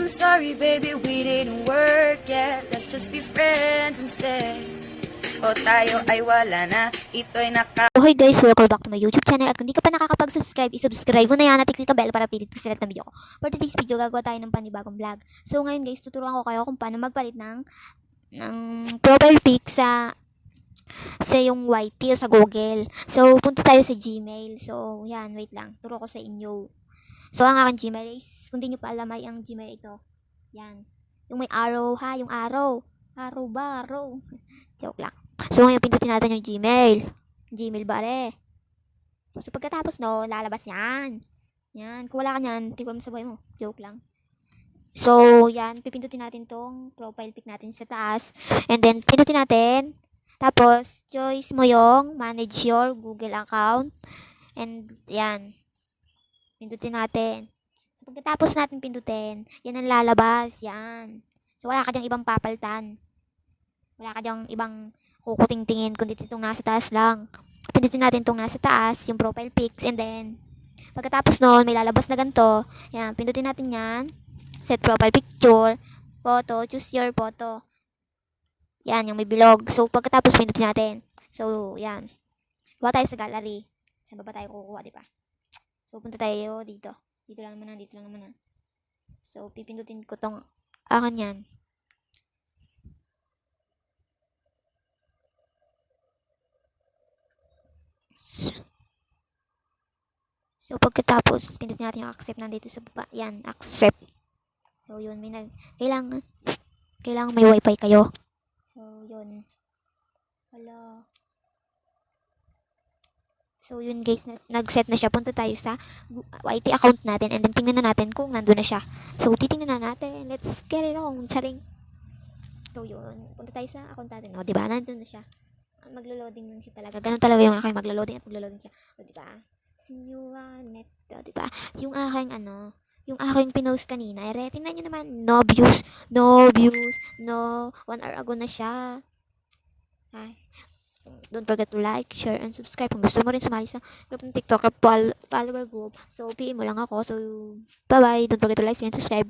I'm sorry, baby, we didn't work yet. Let's just be friends instead. O tayo ay wala na, ito'y naka... So, hi guys, welcome back to my YouTube channel. At kung di ka pa nakakapag-subscribe, isubscribe mo na yan at i-click ang bell para pilit ka select ng video ko. For today's video, gagawa tayo ng panibagong vlog. So, ngayon guys, tuturuan ko kayo kung paano magpalit ng profile pic sa yung YT o sa Google. So, punta tayo sa Gmail. So, yan, wait lang. Turo ko sa inyo. So, ang aking Gmail is, kung di nyo pa alam ay ang Gmail ito. Yan. Yung may arrow, ha? Yung arrow. Arrow ba? Arrow. Joke lang. So, ngayon, pindutin natin yung Gmail. Gmail bare. So, pagkatapos no, lalabas yan. Yan. Kung wala ka nyan, tigil mo sa buhay mo. Joke lang. So, yan. Pipindutin natin tong profile pic natin sa taas. And then, pindutin natin. Tapos, choice mo yung manage your Google account. And, yan. Pindutin natin. So, pagkatapos natin pindutin, yan ang lalabas. Yan. So, wala ka dyang ibang papaltan. Wala ka dyang ibang kukuting-tingin, kundi itong nasa taas lang. Pindutin natin itong nasa taas, yung profile pics. And then, pagkatapos nun, may lalabas na ganito. Yan. Pindutin natin yan. Set profile picture. Photo. Choose your photo. Yan, yung may bilog. So, pagkatapos pindutin natin. So, yan. Kuha tayo sa gallery. Saan ba tayo kukuha, di ba? So, punta tayo dito. Dito lang naman na, dito lang naman na. So, pipindutin ko tong akin yan. So, pagkatapos, pindutin natin yung accept nandito sa baba. Yan, accept. So, yun, kailangan may wifi kayo. So, yun. Hala. So, yun guys, nag-set na siya. Punta tayo sa YT account natin and then tingnan na natin kung nandun na siya. So, titingnan na natin. Let's get it on. Charing. So, yun. Punta tayo sa account natin. O, diba? Nandun na siya. Maglo-loading lang siya talaga. Ganun talaga yung aking maglo-loading at maglo-loading siya. O, diba? Sinuwanet. O, diba? Yung aking pinost kanina. Tingnan nyo naman. No views. No views. No. 1 hour ago na siya. Guys. Don't forget to like, share, and subscribe. Kung gusto mo rin sumali sa group ng TikTok at follower group. So, PM mo lang ako. So, bye-bye. Don't forget to like, share, and subscribe.